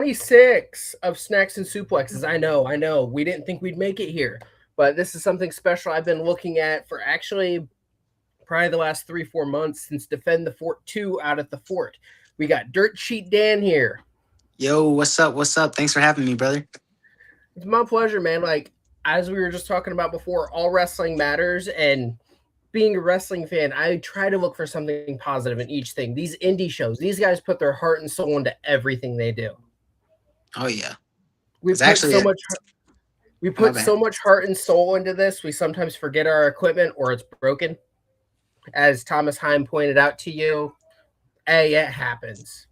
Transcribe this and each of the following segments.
26 of Snacks and Suplexes. I know. We didn't think we'd make it here, but this is something special I've been looking at for actually probably the last 3, 4 months since Defend the Fort 2 out at the fort. We got Dirt Sheet Dan here. Yo, what's up? What's up? Thanks for having me, brother. It's my pleasure, man. Like, as we were just talking about before, all wrestling matters. And being a wrestling fan, I try to look for something positive in each thing. These indie shows, these guys put their heart and soul into everything they do. Oh yeah, We it's put actually so a, much we my put bad. so much heart and soul into this. We sometimes forget our equipment or it's broken. As Thomas Heim pointed out to you, hey, it happens.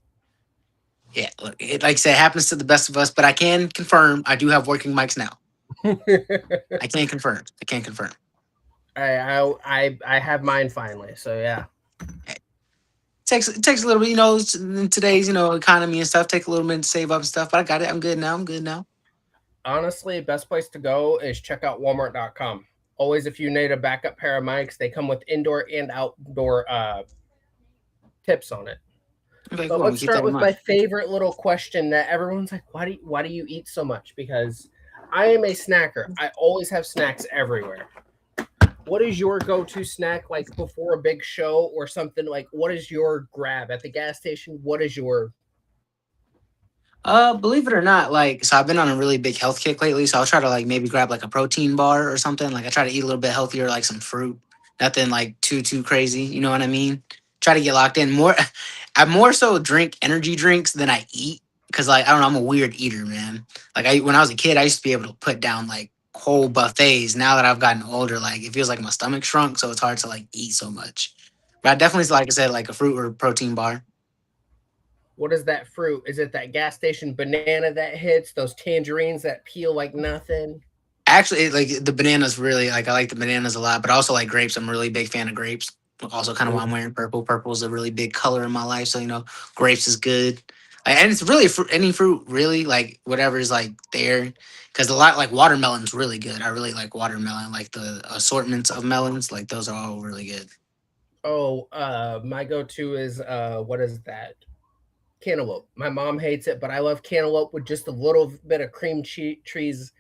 Yeah, look, like I said, it happens to the best of us. But I can confirm I do have working mics now. I can confirm. I can confirm. I have mine finally. So yeah. It takes a little bit, in today's economy and stuff. Take a little bit to save up and stuff. But I got it. I'm good now. I'm good now. Honestly, best place to go is check out Walmart.com. Always, if you need a backup pair of mics, they come with indoor and outdoor tips on it. Okay, But cool. I'm let's gonna keep that start in with my mind. favorite little question that everyone's like, why do you eat so much? Because I am a snacker. I always have snacks everywhere. What is your go-to snack like before a big show or something like what is your grab at the gas station? What is your Believe it or not, like, so I've been on a really big health kick lately. So I'll try to like maybe grab like a protein bar or something. Like I try to eat a little bit healthier, like some fruit. Nothing like too crazy. You know what I mean? Try to get locked in more. I more so drink energy drinks than I eat because like I don't know. I'm a weird eater, man. Like I when I was a kid, I used to be able to put down like whole buffets. Now that I've gotten older, like it feels like my stomach shrunk, so it's hard to like eat so much. But I definitely, like I said, like a fruit or protein bar. what is that fruit? Is it that gas station banana that hits, those tangerines that peel like nothing? Actually, like the bananas really like I like the bananas a lot, but I also like grapes. I'm a really big fan of grapes. Also, kind of why I'm Ooh. wearing purple. Purple is a really big color in my life, so grapes is good. Like, and it's really any fruit, really like whatever is like there, because a lot like watermelon's really good. I really like watermelon, like the assortments of melons, like those are all really good. Oh, my go-to is what is that? Cantaloupe. My mom hates it, but I love cantaloupe with just a little bit of cream cheese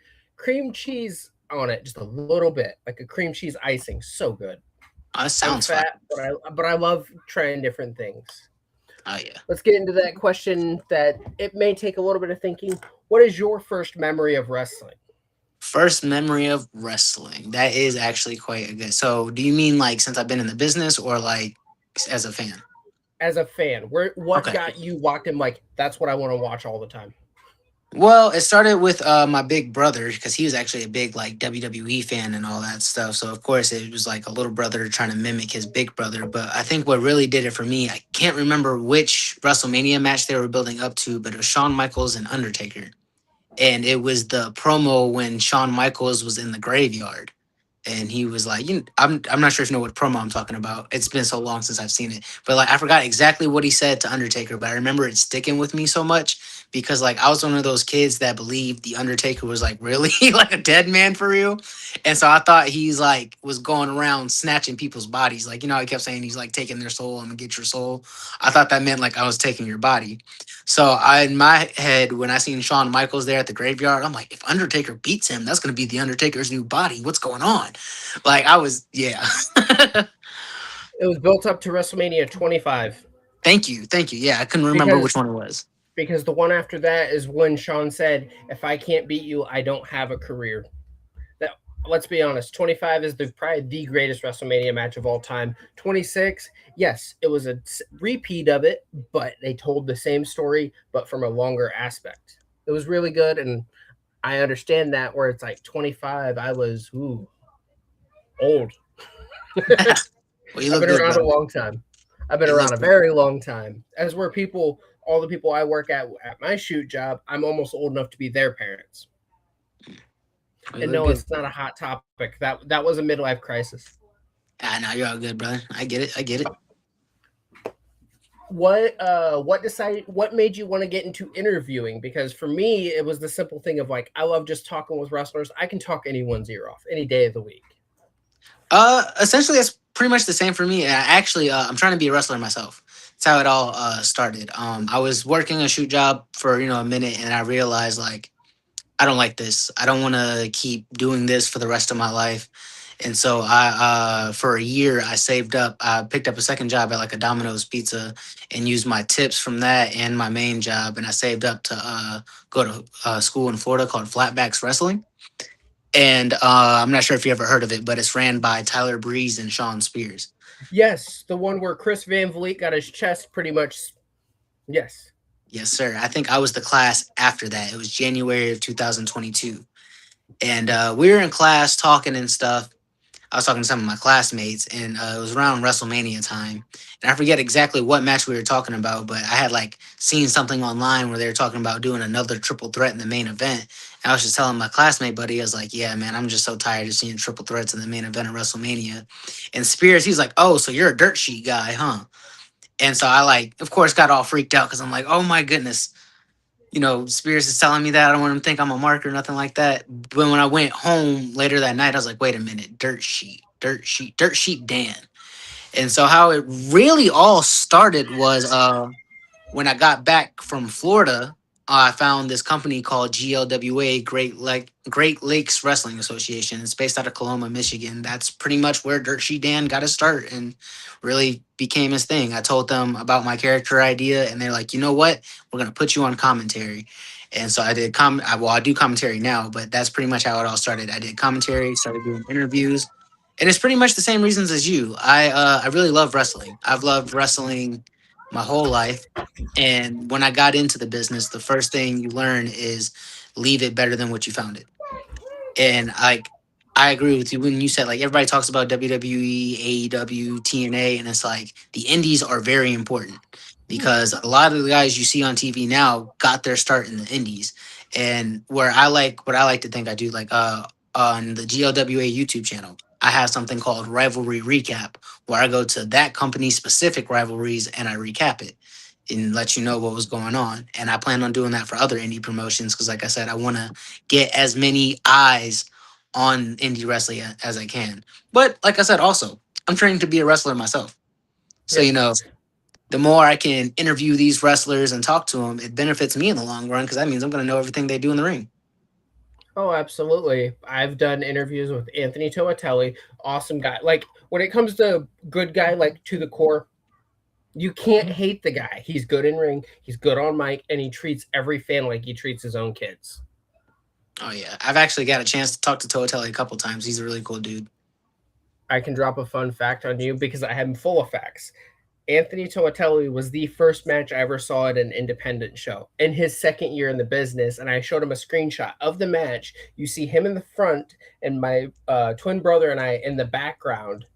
on it, just a little bit, like a cream cheese icing. So good. It I'm sounds fun. fat, but I love trying different things. Oh yeah. Let's get into that question that it may take a little bit of thinking. What is your first memory of wrestling? First memory of wrestling. That is actually quite a good. So, do you mean like since I've been in the business or like as a fan? As a fan, what Okay. got you locked in? Like that's what I want to watch all the time. Well, it started with my big brother because he was actually a big like WWE fan and all that stuff. So of course it was like a little brother trying to mimic his big brother. But I think what really did it for me, I can't remember which WrestleMania match they were building up to, but it was Shawn Michaels and Undertaker, and it was the promo when Shawn Michaels was in the graveyard. And he was like, I'm not sure if you know what promo I'm talking about. It's been so long since I've seen it, but like I forgot exactly what he said to Undertaker, but I remember it sticking with me so much because like I was one of those kids that believed the Undertaker was like really like a dead man for real, and so I thought he's like was going around snatching people's bodies. Like he kept saying he's like taking their soul. I'm gonna get your soul. I thought that meant like I was taking your body. So in my head, when I seen Shawn Michaels there at the graveyard, I'm like, if Undertaker beats him, that's gonna be the Undertaker's new body. What's going on? Like I was, yeah. It was built up to WrestleMania 25 Thank you. Yeah, I couldn't remember which because one it was. the one after that is when Sean said, "If I can't beat you, I don't have a career." That let's be honest, 25 is the probably the greatest WrestleMania match of all time. 26, yes, it was a repeat of it, but they told the same story but from a longer aspect. It was really good, and I understand that where it's like 25, I was old. Well, you I've look been good, around a brother. long time. I've been You around look a good. very long time. As where people, all the people I work at my shoot job, I'm almost old enough to be their parents. Well, you And look no, good. it's not a hot topic. That was a midlife crisis. Ah, no, you're all good, brother. I get it. I get it. What made you want to get into interviewing? Because for me, it was the simple thing of like I love just talking with wrestlers. I can talk anyone's ear off any day of the week. Essentially, that's pretty much the same for me. Actually, I'm trying to be a wrestler myself. That's how it all started. I was working a shoot job for a minute, and I realized like I don't like this. I don't want to keep doing this for the rest of my life. And so for a year, I saved up. I picked up a second job at like a Domino's Pizza and used my tips from that and my main job. And I saved up to go to school in Florida called Flatbacks Wrestling. And I'm not sure if you ever heard of it, but it's ran by Tyler Breeze and Sean Spears. Yes, the one where Chris Van Vliet got his chest pretty much. Yes. Yes, sir. I think I was the class after that. It was January of 2022. And we were in class talking and stuff. I was talking to some of my classmates, and it was around WrestleMania time. And I forget exactly what match we were talking about, but I had like seen something online where they were talking about doing another triple threat in the main event. And I was just telling my classmate buddy, I was like, "Yeah, man, I'm just so tired of seeing triple threats in the main event of WrestleMania." And Spears, he's like, "Oh, so you're a dirt sheet guy, huh?" And so I like, of course, got all freaked out because I'm like, "Oh my goodness." Spears is telling me that. I don't want him to think I'm a mark or nothing like that. But when I went home later that night, I was like, wait a minute, Dirt Sheet Dan. And so how it really all started was when I got back from Florida, I found this company called GLWA, Great Lakes Wrestling Association. It's based out of Coloma, Michigan. That's pretty much where Dirt Sheet Dan got his start and really became his thing. I told them about my character idea, and they're like, you know what? We're gonna put you on commentary. And so I did I do commentary now, but that's pretty much how it all started. I did commentary, started doing interviews, and it's pretty much the same reasons as you. I really love wrestling. I've loved wrestling my whole life. And when I got into the business, the first thing you learn is leave it better than what you found it. And I agree with you when you said like everybody talks about WWE, AEW, TNA, and it's like the indies are very important because a lot of the guys you see on TV now got their start in the indies. And what I like to think I do like on the GLWA YouTube channel, I have something called Rivalry Recap where I go to that company specific rivalries and I recap it and let you know what was going on. And I plan on doing that for other indie promotions because, like I said, I want to get as many eyes on indie wrestling as I can. But like I said, also, I'm training to be a wrestler myself. So, Yes. the more I can interview these wrestlers and talk to them, it benefits me in the long run because that means I'm going to know everything they do in the ring. Oh, absolutely. I've done interviews with Anthony Toatelli, awesome guy. Like when it comes to good guy, like to the core, you can't hate the guy. He's good in ring, he's good on mic, and he treats every fan like he treats his own kids. Oh, yeah. I've actually got a chance to talk to Toatelli a couple times. He's a really cool dude. I can drop a fun fact on you because I am full of facts. Anthony Toatelli was the first match I ever saw at an independent show in his second year in the business. And I showed him a screenshot of the match. You see him in the front and my twin brother and I in the background,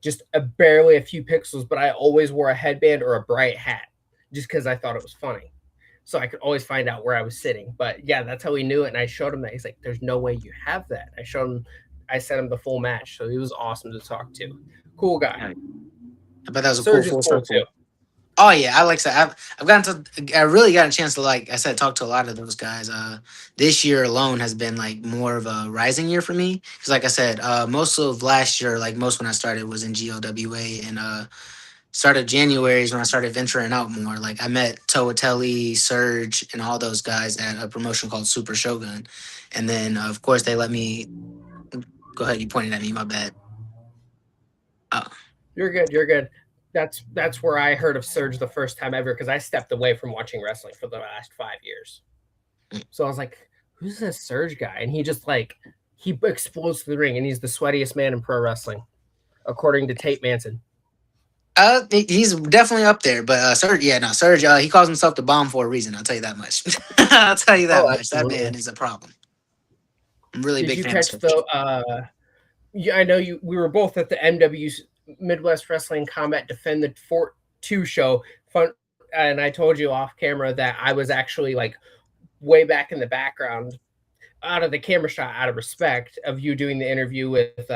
just barely a few pixels, but I always wore a headband or a bright hat just because I thought it was funny. So I could always find out where I was sitting. But yeah, that's how he knew it. And I showed him that. He's like, there's no way you have that. I sent him the full match. So he was awesome to talk to. Cool guy. I bet that was a Surge cool is full cool circle. too. Oh yeah, I like that. I really got a chance to like I said talk to a lot of those guys. This year alone has been like more of a rising year for me because like I said, most of last year, like most when I started was in GLWA and started January is when I started venturing out more. Like I met Toatelli, Surge, and all those guys at a promotion called Super Shogun, and then of course they let me. Go ahead, you pointed at me. My bad. Oh. You're good. You're good. That's where I heard of Surge the first time ever because I stepped away from watching wrestling for the last 5 years. So I was like, "Who's this Surge guy?" And he just like he explodes to the ring, and he's the sweatiest man in pro wrestling, according to Tate Manson. He's definitely up there, but Surge, yeah, no, Surge, he calls himself the bomb for a reason. I'll tell you that much. I'll tell you that Oh, much. absolutely. That man is a problem. I'm really Did big you fan of catch Surge. the? Yeah, I know you. We were both at the MW Midwest Wrestling Combat Defend the Fort 2 show. Fun, and I told you off camera that I was actually like way back in the background out of the camera shot out of respect of you doing the interview with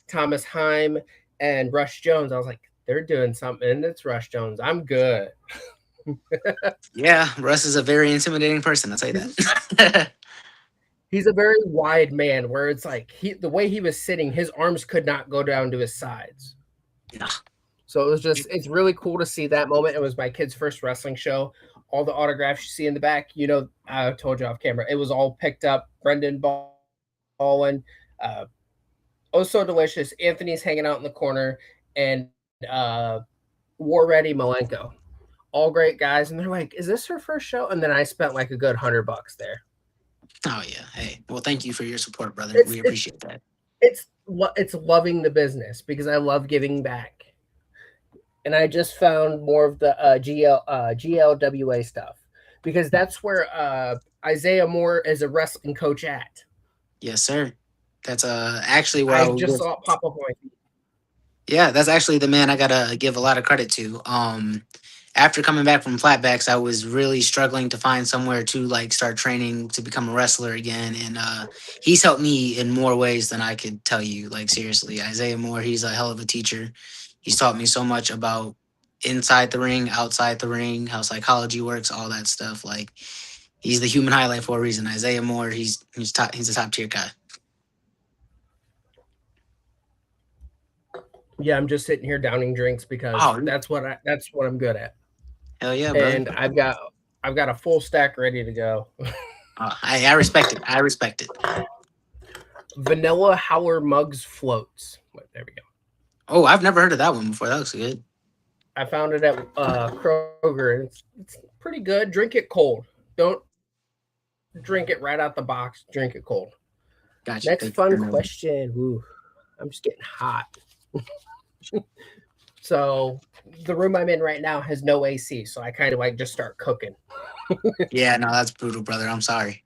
Thomas Heim and Rush Jones. I was like, they're doing something. It's Rush Jones. I'm good. Yeah, Russ is a very intimidating person. I'll tell you that. He's a very wide man where it's like the way he was sitting, his arms could not go down to his sides. Nah. So it was just, it's really cool to see that moment. It was my kid's first wrestling show. All the autographs you see in the back, I told you off camera, it was all picked up. Brendan Baldwin, uh, Oh So Delicious, Anthony's hanging out in the corner, and uh, War Ready Malenko. All great guys. And they're like, is this her first show? And then I spent like a good $100 there. Oh yeah. Hey, well, thank you for your support, brother. It's, We it's, appreciate that. it's loving the business because I love giving back. And I just found more of the GLWA stuff because that's where Isaiah Moore is a wrestling coach at. Yes, sir. That's actually where I just saw it pop up on my feed. Yeah, that's actually the man I gotta give a lot of credit to. After coming back from flatbacks, I was really struggling to find somewhere to like start training to become a wrestler again, and he's helped me in more ways than I could tell you. Like seriously, Isaiah Moore, he's a hell of a teacher. He's taught me so much about inside the ring, outside the ring, how psychology works, all that stuff. Like he's the human highlight for a reason. Isaiah Moore, he's a top tier guy. Yeah, I'm just sitting here downing drinks because that's what I'm good at. Hell yeah, bro. And I've got a full stack ready to go. I respect it. I respect it. Vanilla Howler Mugs floats. There we go. Oh, I've never heard of that one before. That looks good. I found it at Kroger. It's pretty good. Drink it cold. Don't drink it right out the box. Drink it cold. Gotcha. Next fun question. Ooh, I'm just getting hot. So the room I'm in right now has no AC, so I kind of like just start cooking. Yeah, no, that's brutal, brother. I'm sorry.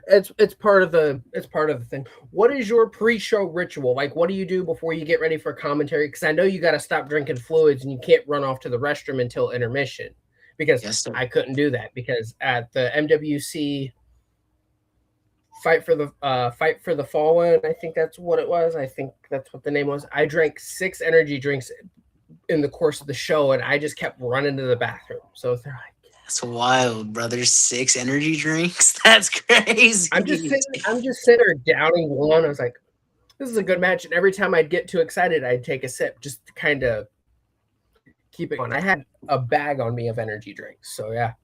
It's part of the thing. What is your pre-show ritual? Like, what do you do before you get ready for commentary? Because I know you got to stop drinking fluids and you can't run off to the restroom until intermission. Because I couldn't do that because at the MWC Fight for the Fallen, I think that's what it was. I think that's what the name was. I drank 6 energy drinks in the course of the show, and I just kept running to the bathroom. So they're like, "That's wild, brother! 6 energy drinks? That's crazy." I'm just sitting there downing one. I was like, "This is a good match." And every time I'd get too excited, I'd take a sip just to kind of keep it on. I had a bag on me of energy drinks, so yeah,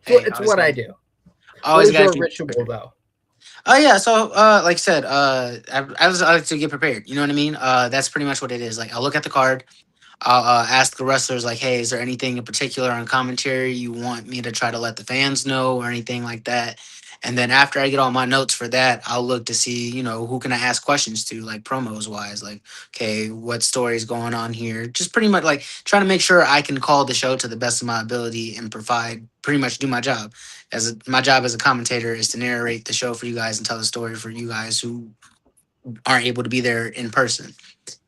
it's what I do. Always got your ritual though. Oh yeah, so like I said, I like to get prepared. You know what I mean? That's pretty much what it is. Like I'll look at the card, I'll ask the wrestlers like, "Hey, is there anything in particular on commentary you want me to try to let the fans know or anything like that?" And then after I get all my notes for that, I'll look to see, who can I ask questions to, like promos wise, like, okay, what story's going on here? Just pretty much like trying to make sure I can call the show to the best of my ability and pretty much do my job. My job as a commentator is to narrate the show for you guys and tell the story for you guys who aren't able to be there in person.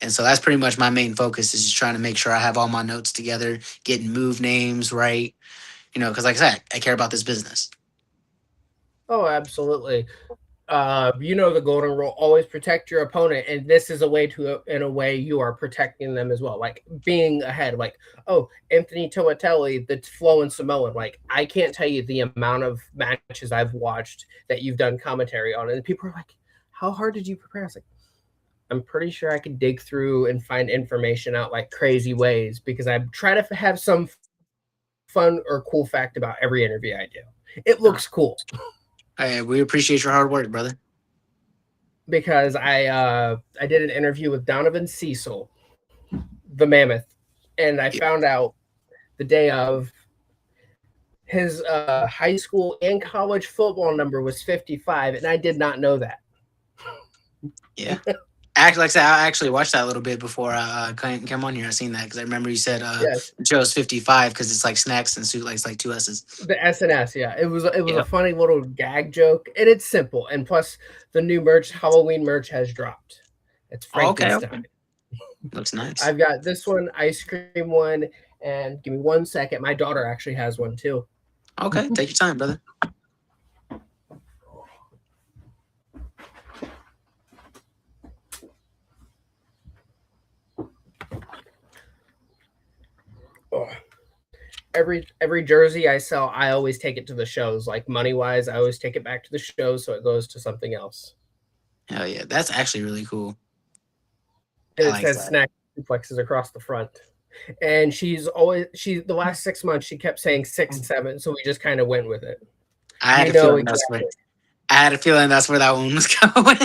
And so that's pretty much my main focus is just trying to make sure I have all my notes together, getting move names right, because like I said, I care about this business. Oh, absolutely. The golden rule, always protect your opponent. And this is in a way you are protecting them as well. Like being ahead, like, oh, Anthony Tomatelli, the flowing Samoan. Like, I can't tell you the amount of matches I've watched that you've done commentary on. And people are like, how hard did you prepare? I was like, I'm pretty sure I could dig through and find information out like crazy ways because I try to have some fun or cool fact about every interview I do. It looks cool. Hey, we appreciate your hard work, brother. Because I did an interview with Donovan Cecil, the Mammoth, and I found out the day of his high school and college football number was 55, and I did not know that. Yeah. Actually, like I said, I actually watched that a little bit before I came on here. I seen that because I remember you said you chose 55 because it's like snacks and suit, like it's like 2 S's. The SNS, yeah. It was a funny little gag joke, and it's simple. And plus, the new Halloween merch has dropped. It's Frankenstein. Okay. Looks nice. I've got this one, ice cream one, and give me 1 second. My daughter actually has one too. Okay, take your time, brother. Every jersey I sell, I always take it to the shows. Like money wise, I always take it back to the shows, so it goes to something else. Hell yeah, that's actually really cool. It says snack suplexes across the front. And the last 6 months she kept saying 6-7, so we just kind of went with it. I had You a know feeling that's exactly. where I had a feeling that's where that one was going.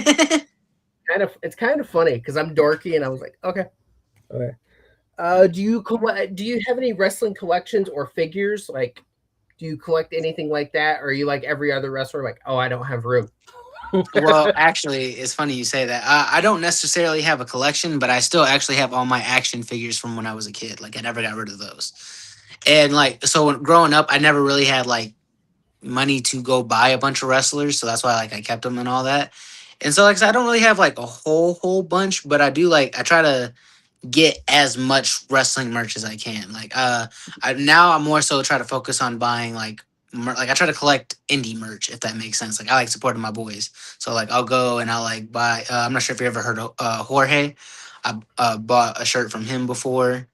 It's kind of funny because I'm dorky and I was like, okay. Do you have any wrestling collections or figures? Like, do you collect anything like that, or are you like every other wrestler, like, oh, I don't have room? Well, actually, it's funny you say that. I don't necessarily have a collection, but I still actually have all my action figures from when I was a kid. Like I never got rid of those. And like so when growing up, I never really had like money to go buy a bunch of wrestlers, so that's why like I kept them and all that. And so like I said, I don't really have like a whole bunch, but I do like I try to get as much wrestling merch as I can. Like I'm more so try to focus on buying like like I try to collect indie merch if that makes sense. Like I like supporting my boys. So like I'll go and I'll like buy I'm not sure if you ever heard of Jorge. I bought a shirt from him before.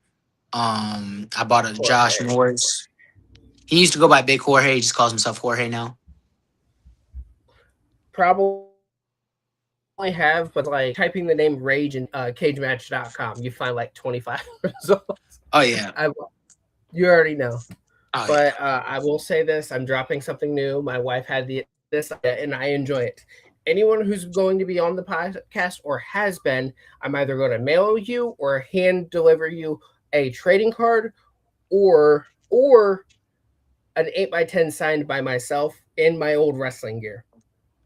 I bought a Josh Jorge. Morris. He used to go by Big Jorge. He just calls himself Jorge now. Probably have, but like typing the name Rage in cagematch.com, you find like 25 results. Oh yeah. You already know. Oh yeah. But I will say this: I'm dropping something new. My wife had this, and I enjoy it. Anyone who's going to be on the podcast or has been, I'm either going to mail you or hand deliver you a trading card, or an 8x10 signed by myself in my old wrestling gear.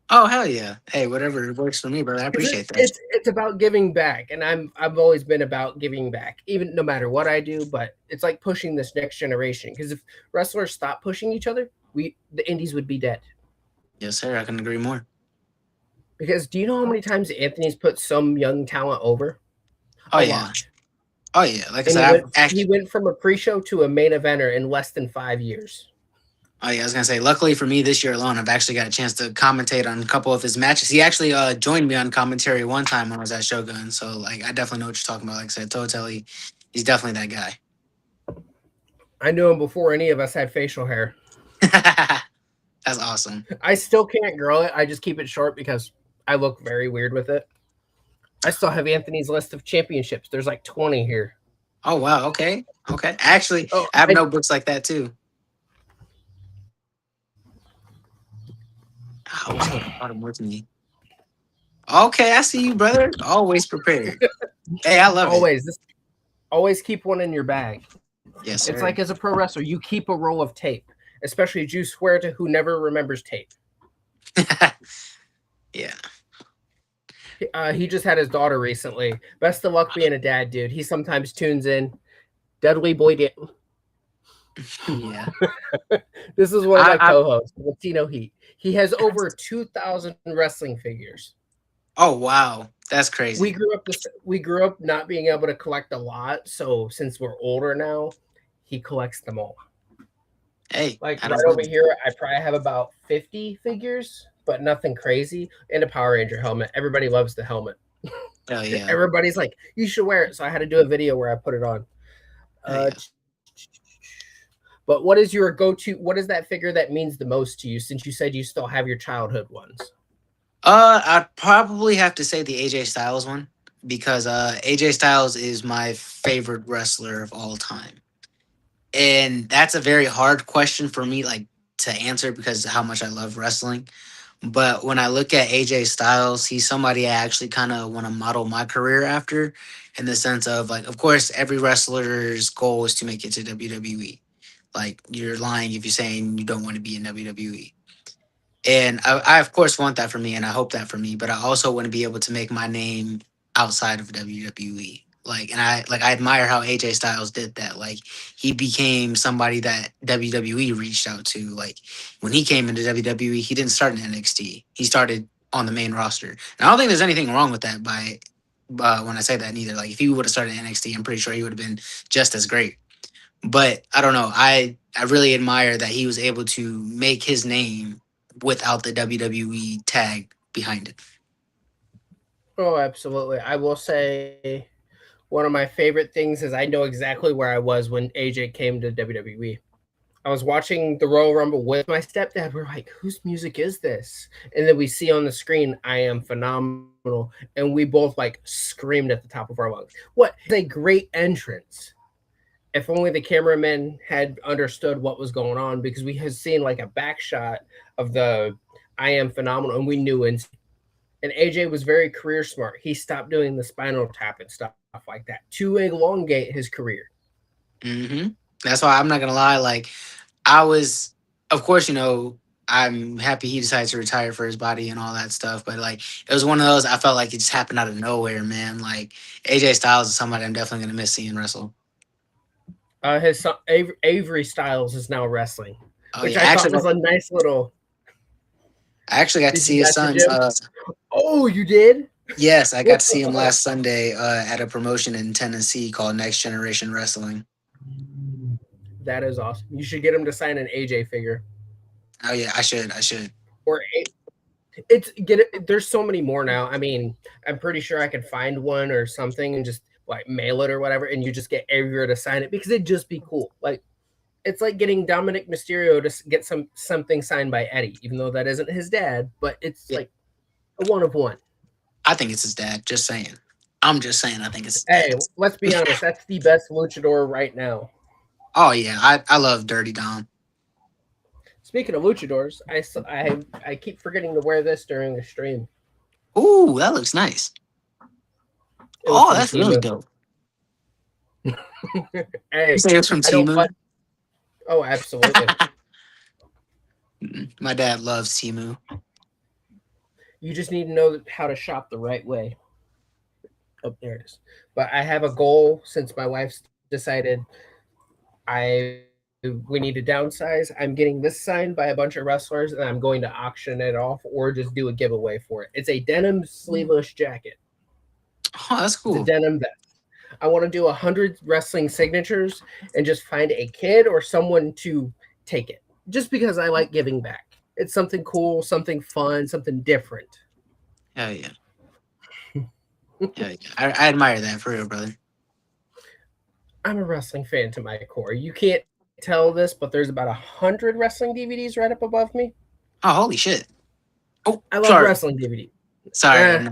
Oh hell yeah. Hey, whatever works for me, brother. I appreciate that. It's about giving back, and I've always been about giving back, even no matter what I do. But it's like pushing this next generation, because if wrestlers stop pushing each other, the indies would be dead. Yes, sir. I can agree more. Because do you know how many times Anthony's put some young talent over? Oh A yeah. lot. Oh yeah. Like I And said, I've he actually. went from a pre-show to a main eventer in less than 5 years. Oh yeah, I was gonna say. Luckily for me, this year alone, I've actually got a chance to commentate on a couple of his matches. He actually joined me on commentary one time when I was at Shogun. So like, I definitely know what you're talking about. Like I said, Totally, he's definitely that guy. I knew him before any of us had facial hair. That's awesome. I still can't grow it. I just keep it short because I look very weird with it. I still have Anthony's list of championships. There's like 20 here. Oh wow. Okay. Okay. Actually, Oh, I have notebooks like that too. I wish I would have brought him with me. Okay, I see you, brother. Always prepared. Hey, I love it. Always keep one in your bag. Yes, It's sir. like as a pro wrestler, you keep a roll of tape, especially Juice Huerta, who never remembers tape. Yeah. He just had his daughter recently. Best of luck being a dad, dude. He sometimes tunes in. Dudley Boy Yeah. This is one of my I co-hosts, Latino Heat. He has over 2,000 wrestling figures. Oh wow, that's crazy. We grew up not being able to collect a lot, so since we're older now, he collects them all. Hey, Like I right don't over know. here, I probably have about 50 figures, but nothing crazy. And a Power Ranger helmet. Everybody loves the helmet. Hell yeah. Everybody's like, you should wear it. So I had to do a video where I put it on. Hell yeah. But what is your go-to? What is that figure that means the most to you? Since you said you still have your childhood ones. I'd probably have to say the AJ Styles one because AJ Styles is my favorite wrestler of all time. And that's a very hard question for me like to answer because of how much I love wrestling. But when I look at AJ Styles, he's somebody I actually kind of want to model my career after in the sense of like of course every wrestler's goal is to make it to WWE. Like you're lying if you're saying you don't want to be in WWE. And I of course want that for me, and I hope that for me. But I also want to be able to make my name outside of WWE. I admire how AJ Styles did that. Like he became somebody that WWE reached out to. Like when he came into WWE, he didn't start in NXT. He started on the main roster. And I don't think there's anything wrong with that. When I say that neither, like if he would have started in NXT, I'm pretty sure he would have been just as great. But I don't know. I really admire that he was able to make his name without the WWE tag behind it. Oh, absolutely. I will say one of my favorite things is I know exactly where I was when AJ came to WWE. I was watching the Royal Rumble with my stepdad. We're like, whose music is this? And then we see on the screen, I Am Phenomenal. And we both like screamed at the top of our lungs. What is a great entrance. If only the cameraman had understood what was going on, because we had seen like a back shot of the I Am Phenomenal and we knew. And AJ was very career smart. He stopped doing the spinal tap and stuff like that to elongate his career. Hmm. That's why I'm not gonna lie. Like, I was, of course, I'm happy he decided to retire for his body and all that stuff. But like, it was one of those. I felt like it just happened out of nowhere, man. Like AJ Styles is somebody I'm definitely gonna miss seeing wrestle. His son, Avery Styles is now wrestling, Oh which yeah, I thought was a nice little. I actually got to Did see you his message son's. him? Oh, you did? Yes, I got What to the see him fuck? last Sunday at a promotion in Tennessee called Next Generation Wrestling. That is awesome. You should get him to sign an AJ figure. Oh yeah, I should. I should. Or it's get it. There's so many more now. I mean, I'm pretty sure I could find one or something and just like mail it or whatever, and you just get Avery to sign it because it'd just be cool. Like it's like getting Dominic Mysterio to get something signed by Eddie, even though that isn't his dad, but it's Yeah, like a one of one. I think it's his dad. Just saying. I'm just saying. I think it's his Hey, dad. let's be honest. That's the best luchador right now. Oh yeah, I love Dirty Dom. Speaking of luchadors, I keep forgetting to wear this during the stream. Ooh, that looks nice. It was Oh, from that's really Timu. dope. You Hey, say it's from I don't. Timu? Oh, absolutely. My dad loves Timu. You just need to know how to shop the right way. Oh, there it is. But I have a goal since my wife's decided I we need to downsize. I'm getting this signed by a bunch of wrestlers, and I'm going to auction it off or just do a giveaway for it. It's a denim sleeveless jacket. Oh, that's It's a cool. denim vest. I want to do 100 wrestling signatures and just find a kid or someone to take it. Just because I like giving back. It's something cool, something fun, something different. Hell yeah. Hell yeah. I admire that for real, brother. I'm a wrestling fan to my core. You can't tell this, but there's about 100 wrestling DVDs right up above me. Oh, holy shit. Oh, I love sorry. wrestling DVDs. Sorry.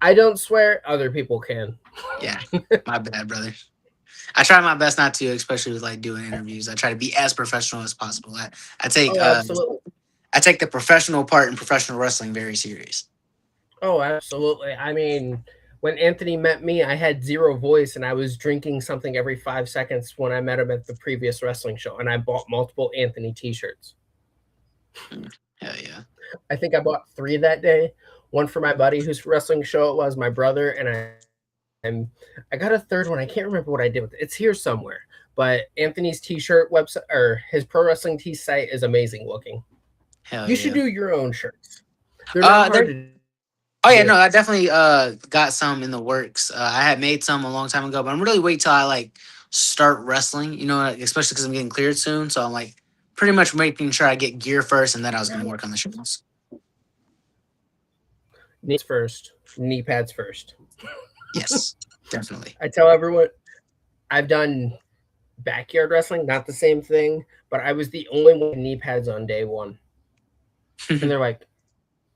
I don't swear. Other people can. Yeah, my bad, brother. I try my best not to, especially with like doing interviews. I try to be as professional as possible. I take Oh, absolutely. I take the professional part in professional wrestling very serious. Oh, absolutely. I mean, when Anthony met me, I had zero voice and I was drinking something every 5 seconds when I met him at the previous wrestling show. And I bought multiple Anthony t shirts. Hell yeah. I think I bought 3 that day. One for my buddy whose wrestling show it was, my brother, and I got a third one. I can't remember what I did with it. It's here somewhere. But Anthony's t-shirt website or his pro wrestling tee site is amazing looking. Hell You yeah. should do your own shirts. They're not hard to Oh yeah, do. no, I definitely got some in the works. I had made some a long time ago, but I'm really wait till I like start wrestling. Especially because I'm getting cleared soon. So I'm like pretty much making sure I get gear first, and then I was going to work on the shirts. Knees first, knee pads first. Yes, definitely. I tell everyone I've done backyard wrestling, not the same thing, but I was the only one with knee pads on day one. And they're like,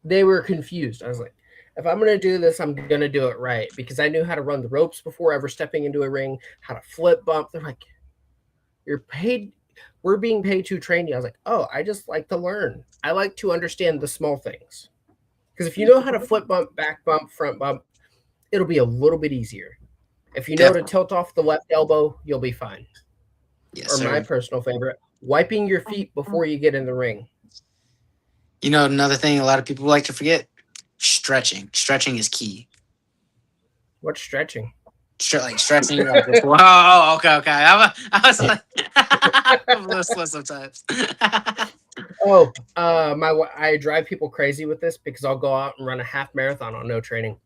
they were confused. I was like, if I'm going to do this, I'm going to do it right because I knew how to run the ropes before ever stepping into a ring, how to flip bump. They're like, you're paid. We're being paid to train you. I was like, oh, I just like to learn. I like to understand the small things. Because if you know how to flip bump, back bump, front bump, it'll be a little bit easier. If you know to tilt off the left elbow, you'll be fine. Yes, Or sir. my personal favorite, wiping your feet before you get in the ring. Another thing a lot of people like to forget: stretching. Stretching is key. What's stretching? Like stretching. Like this. Oh, okay. I was like, I'm a little slow sometimes. I drive people crazy with this because I'll go out and run a half marathon on no training.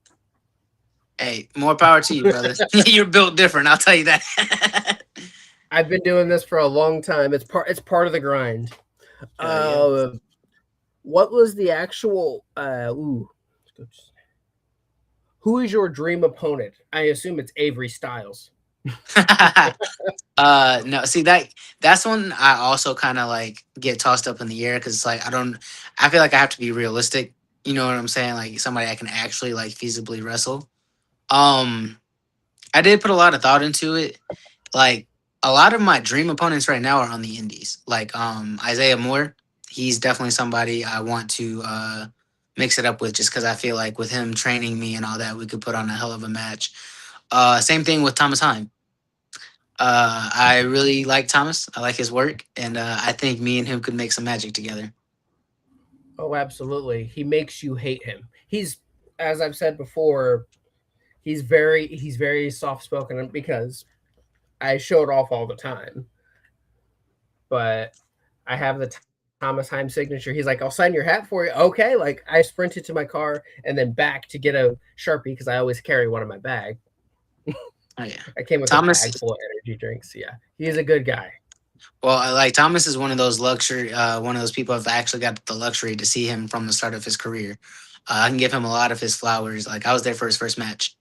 Hey, more power to you, brother. You're built different. I'll tell you that. I've been doing this for a long time. It's part of the grind. Yeah. What was the actual? Who is your dream opponent? I assume it's Avery Styles. No, see that's when I also kind of like get tossed up in the air because it's like I feel like I have to be realistic. You know what I'm saying? Like somebody I can actually like feasibly wrestle. Um, I did put a lot of thought into it. Like a lot of my dream opponents right now are on the indies. Like Isaiah Moore, he's definitely somebody I want to mix it up with just because I feel like with him training me and all that, we could put on a hell of a match. Same thing with Thomas Heim. I really like Thomas. I like his work, and I think me and him could make some magic together. Oh, absolutely. He makes you hate him. He's, as I've said before, he's very soft spoken because I show it off all the time. But I have the Thomas Heim signature. He's like, I'll sign your hat for you. Okay. Like I sprinted to my car and then back to get a Sharpie because I always carry one in my bag. Oh yeah, I came with a Thomas. bag full of energy drinks. Yeah. He's a good guy. Well, like Thomas is one of those luxury, one of those people I've actually got the luxury to see him from the start of his career. I can give him a lot of his flowers. Like I was there for his first match,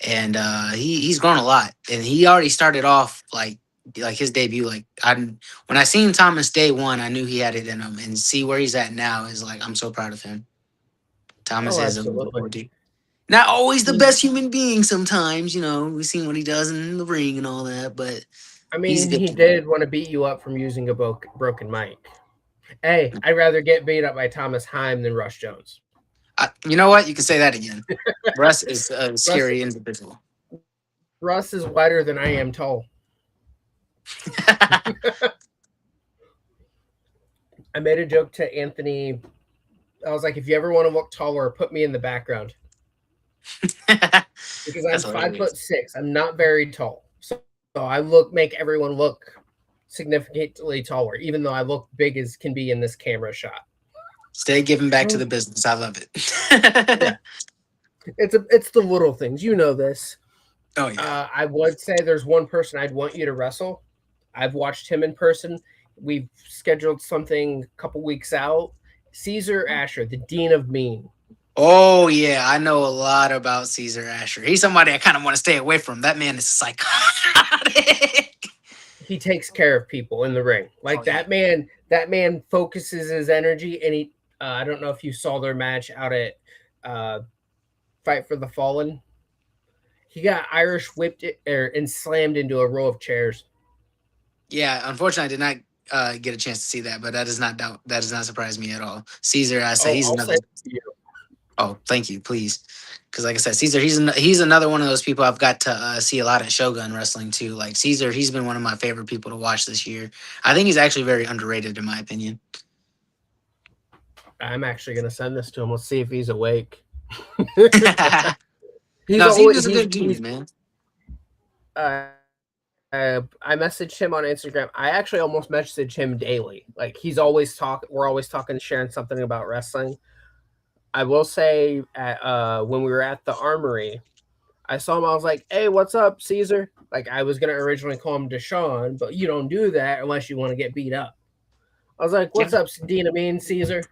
and he's grown a lot, and he already started off like his debut. Like when I seen Thomas day one, I knew he had it in him, and see where he's at now is like I'm so proud of him. Thomas Oh, is a absolutely. not always the He, best human being. Sometimes we've seen what he does in the ring and all that, but I he's mean, good. he did want to beat you up from using a broken mic. Hey, I'd rather get beat up by Thomas Heim than Rush Jones. You know what? You can say that again. Russ is a Russ, scary individual. Russ is wider than I am tall. I made a joke to Anthony. I was like, if you ever want to look taller, put me in the background because I'm That's 5'6". hilarious. I'm not very tall, so I make everyone look significantly taller, even though I look big as can be in this camera shot. Stay giving back to Oh, the business. I love yeah, it. it's the little things. You know this. Oh yeah. I would say there's one person I'd want you to wrestle. I've watched him in person. We've scheduled something a couple weeks out. Caesar Asher, the Dean of Mean. Oh yeah. I know a lot about Caesar Asher. He's somebody I kind of want to stay away from. That man is psychotic. He takes care of people in the ring. Oh Like yeah. that man focuses his energy and he I don't know if you saw their match out at uh Fight for the Fallen. He got Irish whipped and slammed into a row of chairs. Yeah. Unfortunately, I did not get a chance to see that, but that does not surprise me at all. Caesar, I say Oh, he's I'll another. say it to you. Oh, thank you, please. Because like I said, Caesar, he's another one of those people I've got to see a lot at Shogun Wrestling too. Like Caesar, he's been one of my favorite people to watch this year. I think he's actually very underrated in my opinion. I'm actually gonna send this to him. Let's see if he's awake. He's No, always Caesar's a good dude, he's man. uh, I messaged him on Instagram. I actually almost message him daily. Like he's always we're always talking, sharing something about wrestling. I will say when we were at the Armory, I saw him. I was like, "Hey, what's up, Caesar?" Like I was gonna originally call him Deshaun, but you don't do that unless you want to get beat up. I was like, Yeah, "What's up, Dean Amin, Caesar?"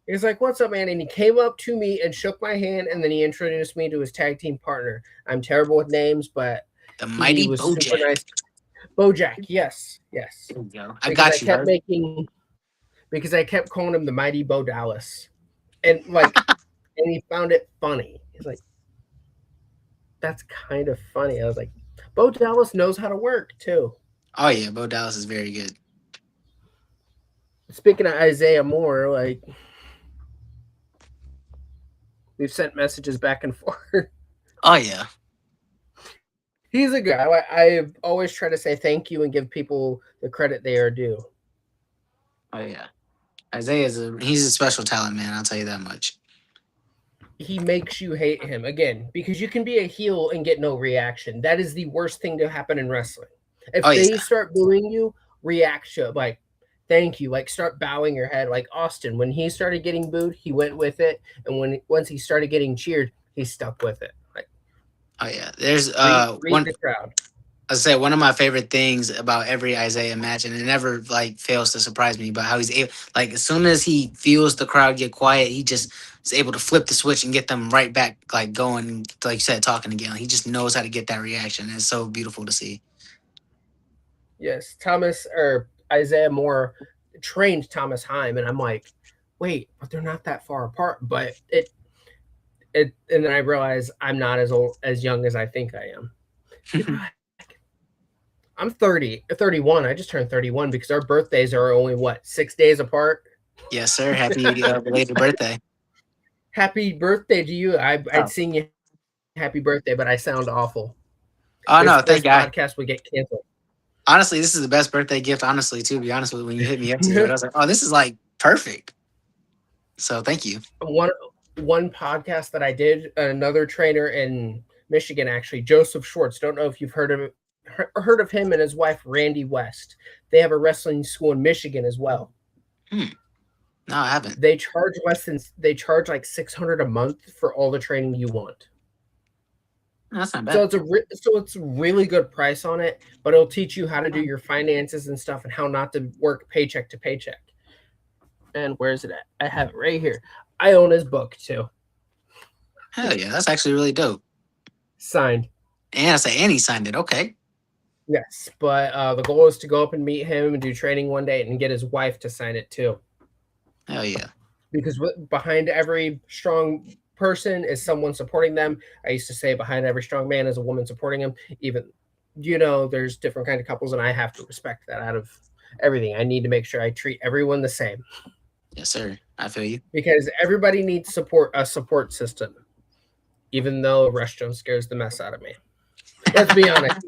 He's like, "What's up, man?" And he came up to me and shook my hand, and then he introduced me to his tag team partner. I'm terrible with names, but the he mighty was super Bojack. nice. Bojack, yes, yes. There you go. I Because I got you, kept bro. making because I kept calling him the mighty Bo Dallas, and he found it funny. He's like, "That's kind of funny." I was like, "Bo Dallas knows how to work too." Oh yeah, Bo Dallas is very good. Speaking of Isaiah Moore, like we've sent messages back and forth. Oh yeah. He's a guy. I always try to say thank you and give people the credit they are due. Oh yeah. He's a special talent, man. I'll tell you that much. He makes you hate him again because you can be a heel and get no reaction. That is the worst thing to happen in wrestling. Oh If yeah. they start booing you, react to it. Like, thank you. Like, start bowing your head. Like Austin, when he started getting booed, he went with it, and once he started getting cheered, he stuck with it. Like, Oh yeah. There's read one the crowd. I say one of my favorite things about every Isaiah match, and it never like fails to surprise me, but how he's able, like as soon as he feels the crowd get quiet, he just is able to flip the switch and get them right back, like going, like you said, talking again. He just knows how to get that reaction. It's so beautiful to see. Yes, Thomas or Isaiah Moore trained Thomas Heim, and I'm like, wait, but they're not that far apart. But and then I realize I'm not as young as I think I am. I'm 30, 31. I just turned 31 because our birthdays are only what 6 days apart. Yes, sir. Happy belated birthday. Happy birthday to you. Oh, I'd sing you happy birthday, but I sound awful. oh no, This thank God. podcast would get canceled. Honestly, this is the best birthday gift. Honestly, to be honest with you, when you hit me up to do it, I was like, oh, this is like perfect. So thank you. One podcast that I did, another trainer in Michigan, actually, Joseph Schwartz. Don't know if you've heard of him and his wife Randy West. They have a wrestling school in Michigan as well. No, I haven't. They charge like 600 a month for all the training you want. No, that's not bad. So it's a really good price on it, but it'll teach you how to do your finances and stuff and how not to work paycheck to paycheck. And where is it at? I have it right here. I own his book too. Hell yeah, that's actually really dope. Signed. And I say, and he signed it. Okay. Yes, but the goal is to go up and meet him and do training one day and get his wife to sign it too. Hell yeah. Because behind every strong person is someone supporting them. I used to say behind every strong man is a woman supporting him. Even, there's different kind of couples, and I have to respect that out of everything. I need to make sure I treat everyone the same. Yes, sir. I feel you. Because everybody needs a support system. Even though Rush Jones scares the mess out of me. Let's be honest.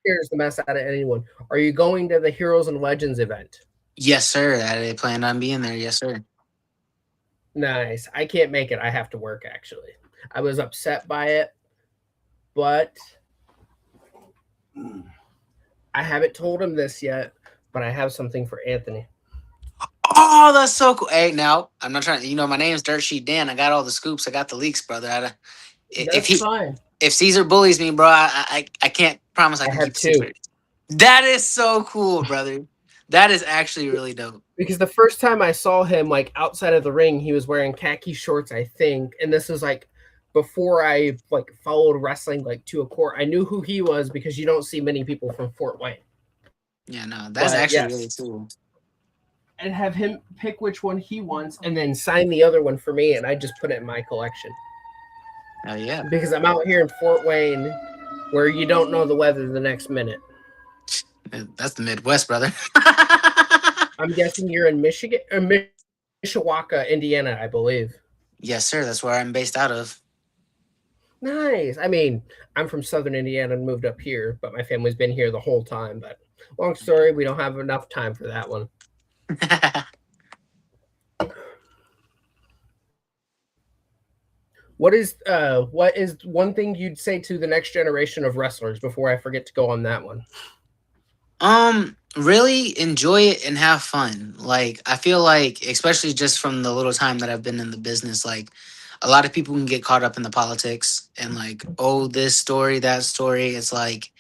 Scares the mess out of anyone. Are you going to the Heroes and Legends event? Yes, sir. I plan on being there. Yes, sir. Nice. I can't make it. I have to work, actually. I was upset by it, but I haven't told him this yet, but I have something for Anthony. Oh, that's so cool. Hey, now, I'm not trying to, my name's Dirt Sheet Dan. I got all the scoops. I got the leaks, brother. That's fine. If Caesar bullies me, bro, I can't promise I can have keep secret. That is so cool, brother. That is actually really dope. Because the first time I saw him, like, outside of the ring, he was wearing khaki shorts, I think. And this was, like, before I, like, followed wrestling, like, to a core. I knew who he was because you don't see many people from Fort Wayne. Yeah, no, that's actually really cool. And have him pick which one he wants and then sign the other one for me, and I just put it in my collection. Oh, yeah. Because I'm out here in Fort Wayne where you don't know the weather the next minute. That's the Midwest, brother. I'm guessing you're in Michigan or Mishawaka, Indiana, I believe. Yes, sir. That's where I'm based out of. Nice. I mean, I'm from Southern Indiana and moved up here, but my family's been here the whole time. But long story, we don't have enough time for that one. What is one thing you'd say to the next generation of wrestlers before I forget to go on that one? Really enjoy it and have fun. Like, I feel like, especially just from the little time that I've been in the business, like, a lot of people can get caught up in the politics and like, oh, this story, that story. It's like,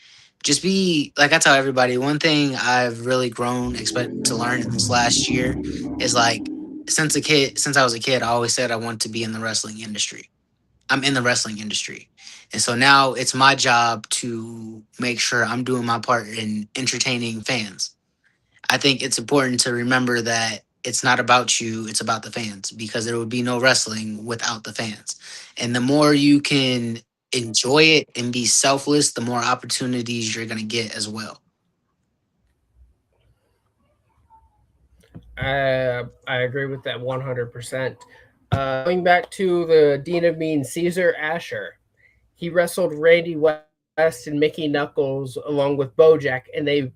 just be like, I tell everybody, one thing I've really grown, expect to learn in this last year is like, since I was a kid, I always said I want to be in the wrestling industry. I'm in the wrestling industry. And so now it's my job to make sure I'm doing my part in entertaining fans. I think it's important to remember that it's not about you, it's about the fans, because there would be no wrestling without the fans. And the more you can enjoy it and be selfless, the more opportunities you're going to get as well. I agree with that 100%. Going back to the Dean of Mean, Caesar Asher, he wrestled Randy West and Mickey Knuckles along with Bojack, and they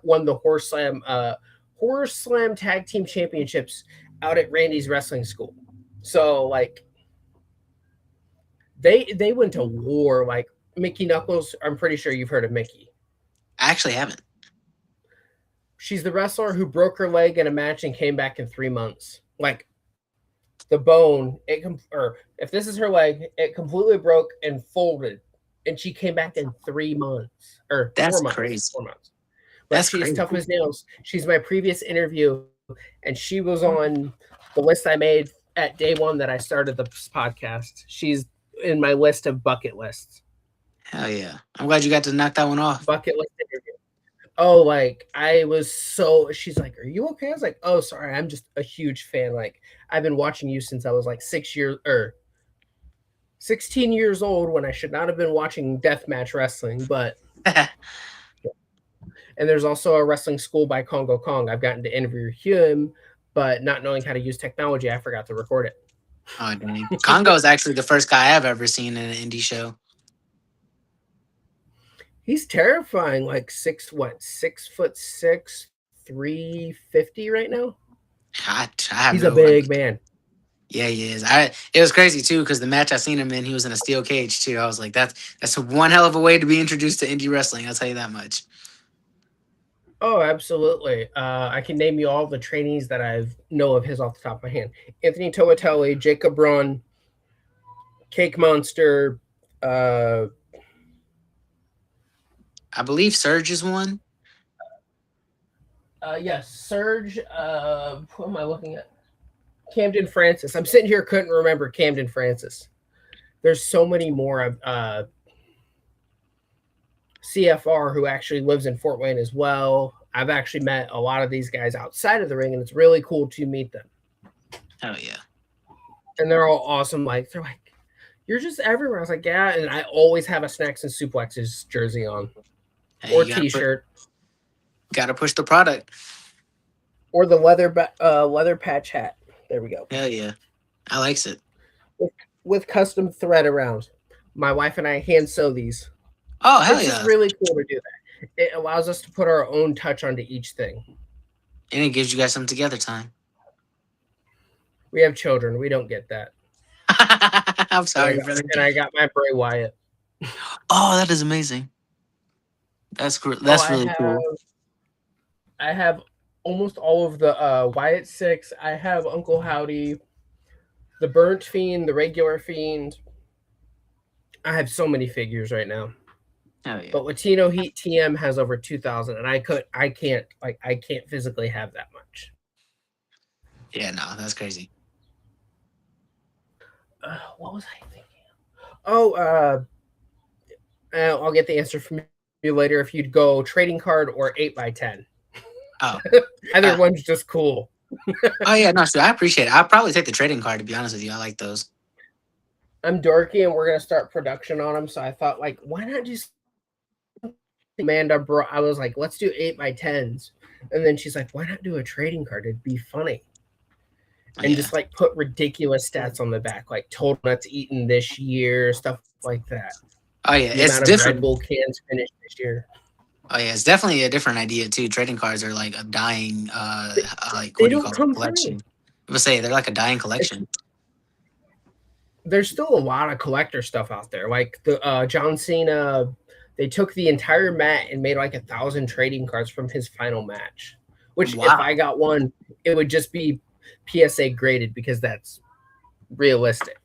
won the Horse Slam Tag Team Championships out at Randy's wrestling school. So, like, they went to war. Like, Mickey Knuckles, I'm pretty sure you've heard of Mickey. I actually haven't. She's the wrestler who broke her leg in a match and came back in 3 months. Like, the bone, or if this is her leg, it completely broke and folded and she came back in 3 months or That's 4 months. crazy. 4 months. But That's she's crazy. tough as nails. She's my previous interview, and she was on the list I made at day one that I started the podcast. She's in my list of bucket lists. Hell yeah. I'm glad you got to knock that one off. Bucket list interview. Oh, like I was so. She's like, "Are you okay?" I was like, "Oh, sorry, I'm just a huge fan. Like I've been watching you since I was like 6 years or 16 years old when I should not have been watching deathmatch wrestling, but." And there's also a wrestling school by Congo Kong. I've gotten to interview him, but not knowing how to use technology, I forgot to record it. Oh, dang. Congo is actually the first guy I've ever seen in an indie show. He's terrifying. Like 6'6", 350 right now. I have He's no a big idea. man. Yeah, he is. It was crazy too because the match I seen him in, he was in a steel cage too. I was like, that's one hell of a way to be introduced to indie wrestling. I'll tell you that much. Oh, absolutely. I can name you all the trainees that I know of his off the top of my hand. Anthony Toatelli, Jacob Braun, Cake Monster. I believe Surge is one. Yes, Serge. Who am I looking at? Camden Francis. I'm sitting here, couldn't remember Camden Francis. There's so many more of CFR who actually lives in Fort Wayne as well. I've actually met a lot of these guys outside of the ring, and it's really cool to meet them. Hell yeah. And they're all awesome. Like they're like, "You're just everywhere." I was like, "Yeah," and I always have a Snacks and Suplexes jersey on, Hey, or you T-shirt, gotta push the product. or the leather patch hat. There we go. Hell yeah. I likes it. With custom thread around. My wife and I hand sew these. Oh, hell It's yeah. just really cool to do that. It allows us to put our own touch onto each thing. And it gives you guys some together time. We have children. We don't get that. I'm sorry, and brother. I got my Bray Wyatt. Oh, that is amazing. That's really cool. I have almost all of the Wyatt Six. I have Uncle Howdy, the Burnt Fiend, the regular Fiend. I have so many figures right now. Hell yeah. But Latino Heat TM has over 2,000, and I can't physically have that much. Yeah, no, that's crazy. What was I thinking? Oh, I'll get the answer from you later if you'd go trading card or 8x10. Oh. Either one's just cool. Oh yeah, no, so I appreciate it. I'll probably take the trading card, to be honest with you. I like those. I'm dorky and we're gonna start production on them, so I thought, like, why not just Amanda I was like, let's do 8x10s. And then she's like, why not do a trading card? It'd be funny. And just like put ridiculous stats on the back, like total nuts eaten this year, stuff like that. Oh yeah, the it's amount different. Of Red Bull cans finished this year. Oh yeah, it's definitely a different idea too. Trading cards are like a dying, like they what do you don't call come it? Collection. Free. I would say they're like a dying collection. There's still a lot of collector stuff out there. Like the John Cena, they took the entire mat and made like 1,000 trading cards from his final match. Which, if I got one, it would just be PSA graded because that's realistic.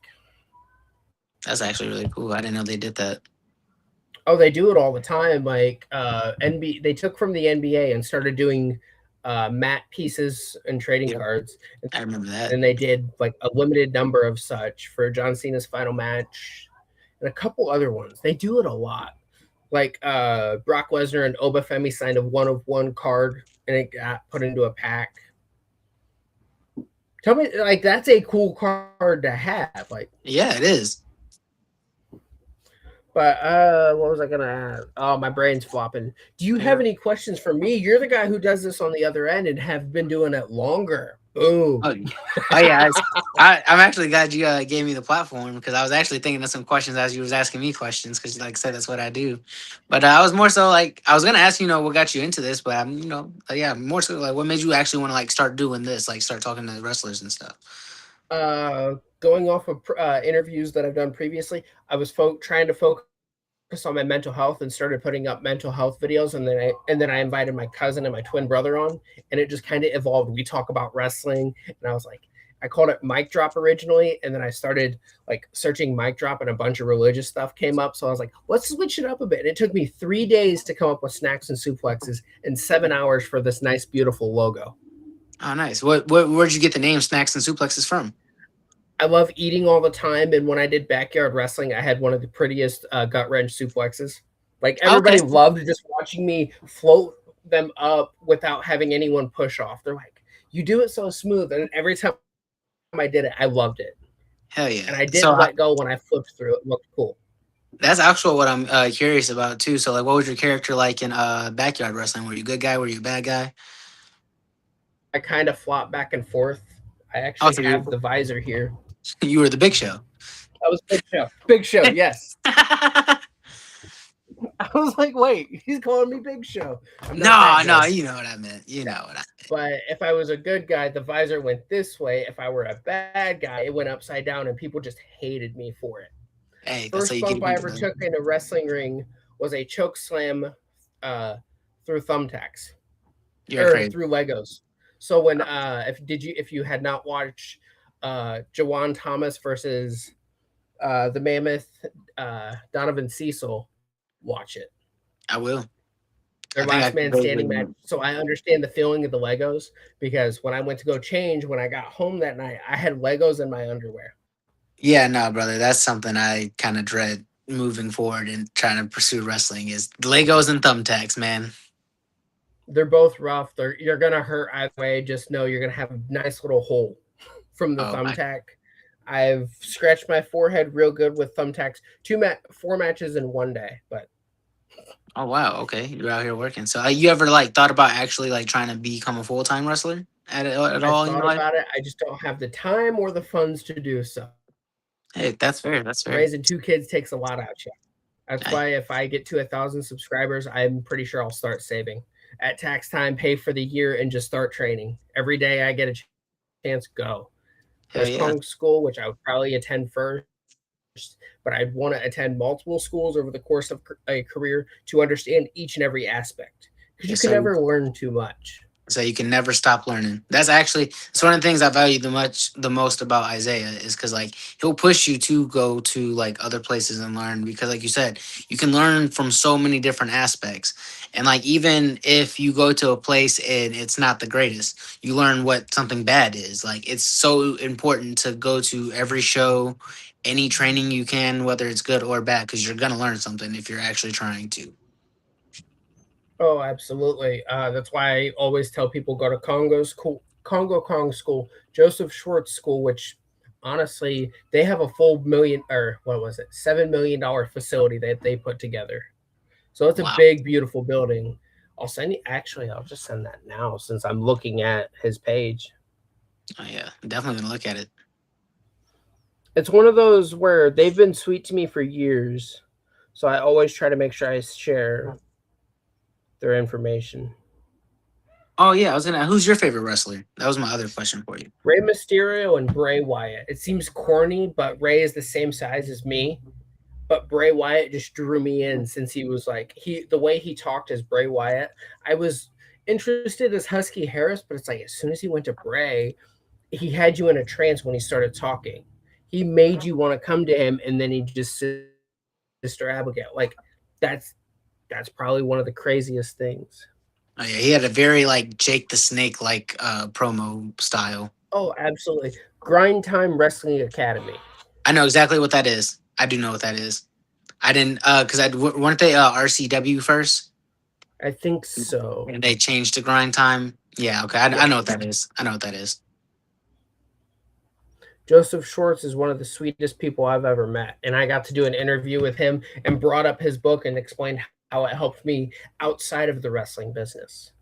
That's actually really cool. I didn't know they did that. Oh, they do it all the time. Like NBA, they took from the NBA and started doing mat pieces and trading cards. I remember that. And they did like a limited number of such for John Cena's final match and a couple other ones. They do it a lot. Like Brock Lesnar and Obafemi signed a 1-of-1 card and it got put into a pack. Tell me, like, that's a cool card to have. Like, yeah, it is. But what was I gonna ask? Oh, my brain's flopping. Do you have any questions for me? You're the guy who does this on the other end and have been doing it longer. Boom. Oh yeah. I'm actually glad you gave me the platform because I was actually thinking of some questions as you was asking me questions because, like I said, that's what I do. But I was more so like I was gonna ask what got you into this, but I'm more so like what made you actually want to like start doing this, like start talking to wrestlers and stuff. Going off of interviews that I've done previously, I was trying to focus on my mental health and started putting up mental health videos, and then I invited my cousin and my twin brother on, and it just kind of evolved. We talk about wrestling, and I was like, I called it Mic Drop originally, and then I started like searching Mic Drop, and a bunch of religious stuff came up. So I was like, let's switch it up a bit. And it took me 3 days to come up with Snacks and Suplexes and 7 hours for this nice, beautiful logo. Oh, nice. Where'd you get the name Snacks and Suplexes from? I love eating all the time, and when I did backyard wrestling, I had one of the prettiest gut wrench suplexes. Like Okay. everybody loved just watching me float them up without having anyone push off. They're like, "You do it so smooth," and every time I did it, I loved it. Hell yeah. And I So didn't let go when I flipped through. It looked cool. that's actually what I'm curious about too. So like, what was your character like in backyard wrestling? Were you a good guy? Were you a bad guy? I kind of flop back and forth. I Oh, actually so have the visor here. you were the Big Show. That was Big Show. Big Show, yes. I was like, wait, he's calling me Big Show. I'm not No, that good. you know what I meant. You know what I meant. But if I was a good guy, the visor went this way. If I were a bad guy, it went upside down, and people just hated me for it. Hey, that's how First you get bump I people. ever took in a wrestling ring was a choke slam through thumbtacks You're or crazy. through Legos. So when if you had not watched Jawan Thomas versus the Mammoth Donovan Cecil, watch it. I will. Their I think last I man standing match. So I understand the feeling of the Legos because when I went to go change, when I got home that night, I had Legos in my underwear. Yeah, no, brother. That's something I kind of dread moving forward and trying to pursue wrestling is Legos and thumbtacks, man. They're both rough. You're gonna hurt either way. Just know you're gonna have a nice little hole from the Oh my. thumbtack. I've scratched my forehead real good with thumbtacks. 4 matches in one day, but Oh wow. Okay, you're out here working. So you ever like thought about actually like trying to become a full-time wrestler at I've all in your thought life? about it. I just don't have the time or the funds to do so. Hey, that's fair. That's fair. Raising 2 kids takes a lot out you. That's Hey, why if I get to 1,000 subscribers, I'm pretty sure I'll start saving. At tax time, pay for the year and just start training. Every day I get a chance, go. hell There's yeah. Kong School, which I would probably attend first, but I'd want to attend multiple schools over the course of a career to understand each and every aspect because you Yes, can sir. never learn too much. So you can never stop learning. It's one of the things I value the most about Isaiah is because like he'll push you to go to like other places and learn because like you said, you can learn from so many different aspects. And like even if you go to a place and it's not the greatest, you learn what something bad is. Like it's so important to go to every show, any training you can, whether it's good or bad, because you're gonna learn something if you're actually trying to. Oh, absolutely. That's why I always tell people go to Congo Kong School, Joseph Schwartz School, which honestly they have a full million or what was it, $7 million facility that they put together. So it's a Wow. big, beautiful building. I'll send you. Actually, I'll just send that now since I'm looking at his page. Oh yeah, I'm definitely gonna look at it. It's one of those where they've been sweet to me for years, so I always try to make sure I share their information. Oh yeah, I was gonna. Who's your favorite wrestler? That was my other question for you. Rey Mysterio and Bray Wyatt. It seems corny, but Rey is the same size as me. But Bray Wyatt just drew me in since he was like the way he talked as Bray Wyatt. I was interested as Husky Harris, but it's like as soon as he went to Bray, he had you in a trance when he started talking. He made you want to come to him, and then he just said, Sister Abigail. Like that's probably one of the craziest things. Oh yeah, he had a very like Jake the Snake like promo style. Oh, absolutely. Grind Time Wrestling Academy. I know exactly what that is. I do know what that is. I didn't because weren't they RCW first I think so. and they changed to Grind Time. Yeah, okay. I know what that is. I know what that is. Joseph Schwartz is one of the sweetest people I've ever met. And I got to do an interview with him and brought up his book and explained how it helped me outside of the wrestling business.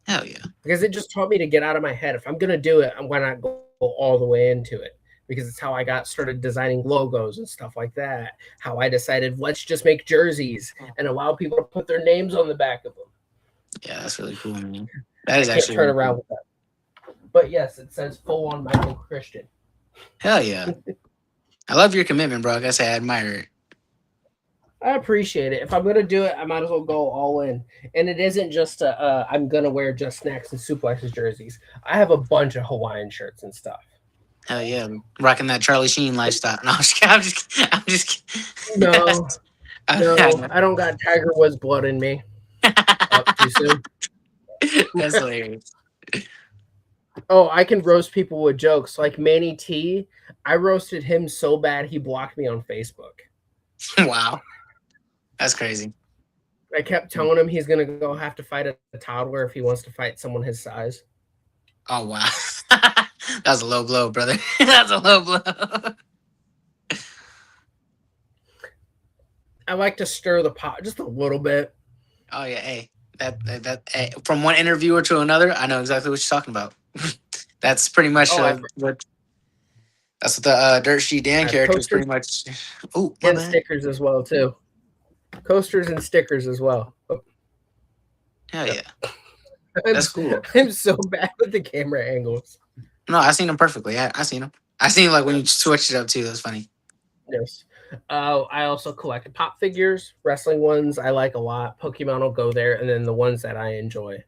Hell yeah. Because it just taught me to get out of my head. If I'm going to do it, I'm going to go all the way into it. Because it's how I got started designing logos and stuff like that. How I decided, let's just make jerseys and allow people to put their names on the back of them. Yeah, that's really cool, man. That is I can't actually turn really around cool. with that. But yes, it says full on Michael Christian. Hell yeah. I love your commitment, bro. Like I say, I admire it. I appreciate it. If I'm gonna do it, I might as well go all in. And it isn't just I'm gonna wear just Snacks and Suplexes jerseys. I have a bunch of Hawaiian shirts and stuff. Hell yeah, rocking that Charlie Sheen lifestyle. No, I'm just kidding. No, I no, know. I don't got Tiger Woods blood in me. Up too soon. That's hilarious. Oh, I can roast people with jokes. Like Manny T, I roasted him so bad he blocked me on Facebook. Wow, that's crazy. I kept telling him he's gonna go have to fight a toddler if he wants to fight someone his size. Oh wow, that's a low blow, brother. That's a low blow. I like to stir the pot just a little bit. Oh yeah, hey, hey, from one interviewer to another, I know exactly what you're talking about. That's pretty much Oh, what. That's what the Dirt Sheet Dan I have character is coasters pretty much. Oh, my and bad. stickers as well too. Coasters and stickers as well. Hell yeah, I'm, that's cool. I'm so bad with the camera angles. No, I seen him perfectly. I seen him. I seen like when you switched it up too. That's funny. Yes. I also collect pop figures, wrestling ones I like a lot. Pokemon will go there, and then the ones that I enjoy.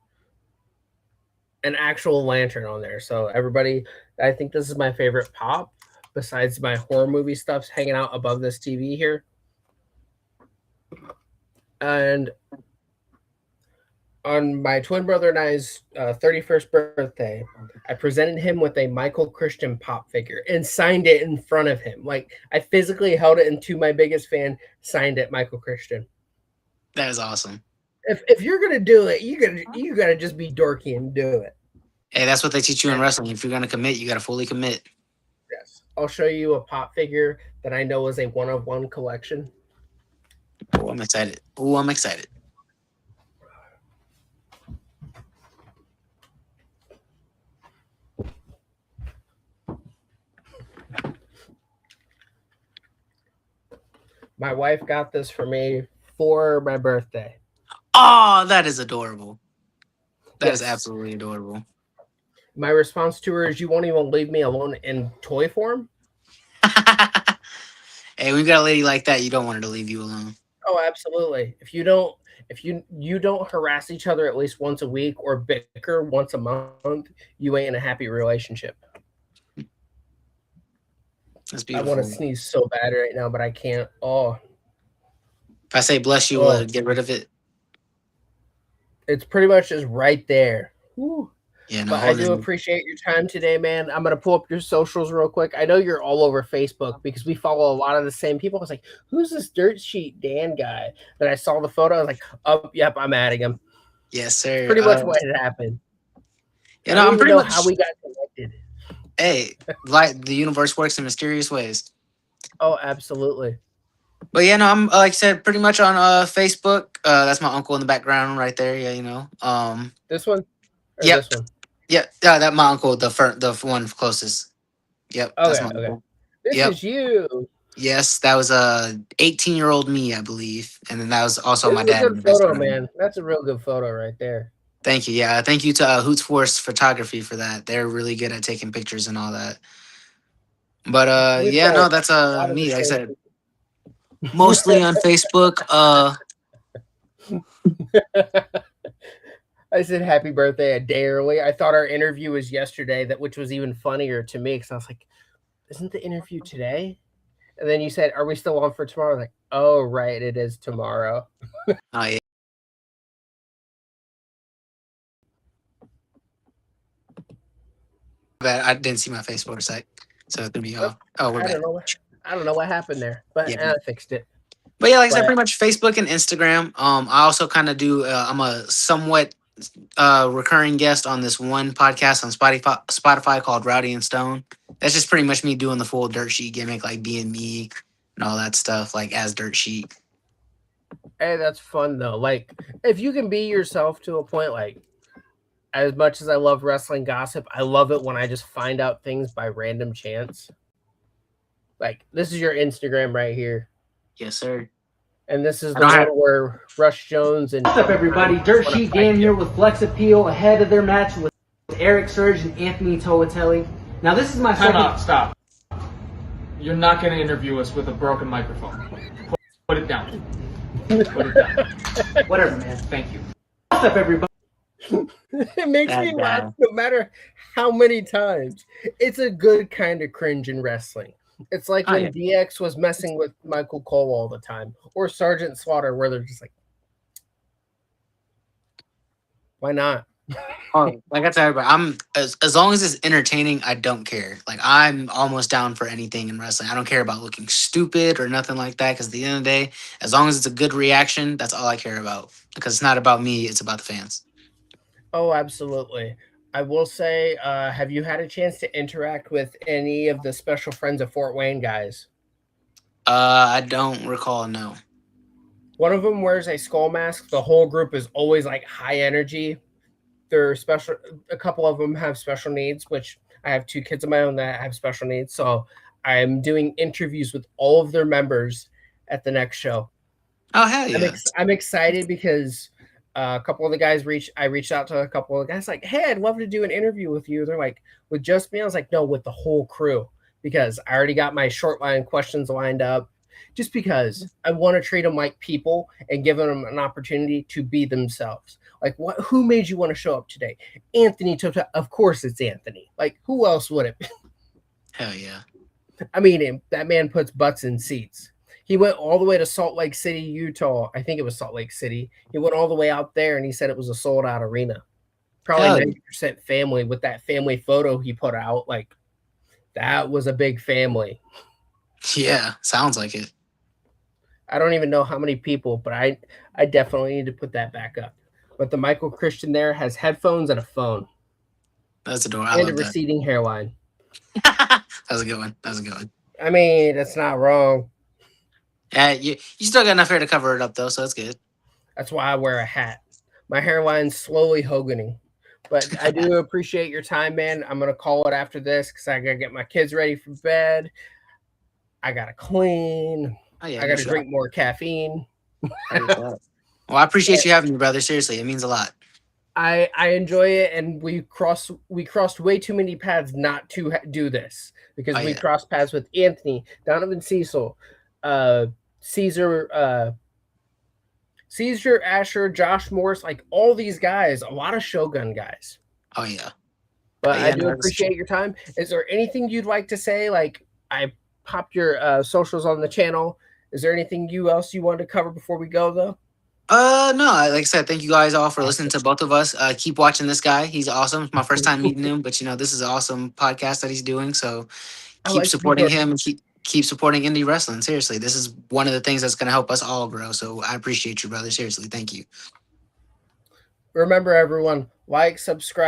An actual lantern on there. So everybody, I think this is my favorite pop, besides my horror movie stuff's hanging out above this TV here. And on my twin brother and I's 31st birthday, I presented him with a Michael Christian pop figure and signed it in front of him. Like I physically held it, and to my biggest fan, signed it Michael Christian. That is awesome. If you're gonna do it, you gotta just be dorky and do it. Hey, that's what they teach you in wrestling. If you're gonna commit, you gotta fully commit. Yes, I'll show you a pop figure that I know is a one of one collection. Oh, I'm excited. Oh, I'm excited. My wife got this for me for my birthday. Oh, that is adorable. That is Yes. absolutely adorable. My response to her is, "You won't even leave me alone in toy form." Hey, when you got a lady like that, you don't want her to leave you alone. Oh, absolutely. If you don't harass each other at least once a week or bicker once a month, you ain't in a happy relationship. That's I beautiful. want to sneeze so bad right now, but I can't. Oh, If I say bless you, will it get rid of it? it's pretty much just right there. Whew. Yeah, no. But I do appreciate your time today, man. I'm gonna pull up your socials real quick. I know you're all over Facebook because we follow a lot of the same people. I was like, "Who's this Dirt Sheet Dan guy?" Then I saw the photo. I was like, "Oh, yep, I'm adding him." Yes, sir. Pretty much what had happened. You know, I'm pretty much how we got connected. Hey, like the universe works in mysterious ways. Oh, absolutely. But yeah, no, I'm like I said, pretty much on Facebook. That's my uncle in the background right there. Yeah, you know. This one. Or Yep. This one. Yeah, that my uncle, the one closest. Yep, that's my uncle. This Yep. is you. Yes, that was a 18-year-old me, I believe, and then that was also my This is dad. a good photo, man. That's a real good photo right there. Thank you. Yeah, thank you to Hoots Force Photography for that. They're really good at taking pictures and all that. But We've yeah, got no, that's a lot of me. the Like I same said, mostly on Facebook. I said happy birthday a day early. I thought our interview was yesterday, which was even funnier to me because I was like, "Isn't the interview today?" And then you said, "Are we still on for tomorrow?" I was like, "Oh, right, it is tomorrow." Oh yeah. But I didn't see my Facebook for a sec, so it's gonna be off. Oh, we're I back. don't know what happened there, but Yeah. I fixed it. But yeah, like I said, pretty much Facebook and Instagram. I also kind of do. I'm a somewhat recurring guest on this one podcast on Spotify called Rowdy and Stone. That's just pretty much me doing the full Dirt Sheet gimmick, like being me and all that stuff, like as Dirt Sheet. Hey, that's fun though. Like, if you can be yourself to a point, like, as much as I love wrestling gossip, I love it when I just find out things by random chance. Like, this is your Instagram right here. Yes, sir. And this is the one where Rush Jones and... What's up, everybody? Dirt Sheet Dan here with Flex Appeal ahead of their match with Eric Surge and Anthony Toatelli. Now, this is my second... Stop. You're not going to interview us with a broken microphone. Put it down. Put it down. Whatever, man. Thank you. What's up, everybody? It makes That me laugh guy. no matter how many times. It's a good kind of cringe in wrestling. It's like Oh yeah. when DX was messing with Michael Cole all the time, or Sergeant Slaughter, where they're just like, why not? Oh, like I tell everybody, I'm as long as it's entertaining, I don't care. Like I'm almost down for anything in wrestling. I don't care about looking stupid or nothing like that. Because at the end of the day, as long as it's a good reaction, that's all I care about. Because it's not about me; it's about the fans. Oh, absolutely. I will say, have you had a chance to interact with any of the special friends of Fort Wayne guys? I don't recall. No. One of them wears a skull mask. The whole group is always like high energy. They're special. A couple of them have special needs, which I have two kids of my own that have special needs. So I'm doing interviews with all of their members at the next show. Oh hell yeah! I'm excited because a couple of the guys I reached out to a couple of the guys like, hey, I'd love to do an interview with you. They're like, with just me? I was like, no, with the whole crew, because I already got my short line questions lined up. Just because I want to treat them like people and give them an opportunity to be themselves. Like, what? Who made you want to show up today? Anthony Tota. Of course, it's Anthony. Like, who else would it be? Hell yeah! I mean, that man puts butts in seats. He went all the way to Salt Lake City, Utah. I think it was Salt Lake City. He went all the way out there and he said it was a sold out arena. Probably Hell yeah! 90% family with that family photo he put out. Like, that was a big family. Yeah, sounds like it. I don't even know how many people, but I definitely need to put that back up. But the Michael Christian there has headphones and a phone That's adorable. I and a love that. receding hairline. That was a good one. That was a good one. I mean, that's not wrong. Yeah, you still got enough hair to cover it up though, so that's good. That's why I wear a hat. My hairline's slowly hoganing. But I do appreciate your time, man. I'm gonna call it after this because I gotta get my kids ready for bed. I gotta clean. Oh yeah, I no gotta shit. drink more caffeine. Well, I appreciate you having me, brother. Seriously, it means a lot. I enjoy it, and we crossed way too many paths not to do this because Oh we yeah. crossed paths with Anthony, Donovan Cecil, Caesar, Caesar Asher, Josh Morris, like all these guys, a lot of Shogun guys. Oh yeah. But Yeah, I do no, that's appreciate your time. Is there anything you'd like to say? Like, I popped your socials on the channel. Is there anything else you wanted to cover before we go, though? No, like I said, thank you guys all for listening to both of us. Keep watching this guy. He's awesome. It's my first time meeting him, but this is an awesome podcast that he's doing. So I keep like to be supporting here. him and keep supporting indie wrestling. Seriously, this is one of the things that's gonna help us all grow. So I appreciate you, brother. Seriously, thank you. Remember, everyone, like, subscribe.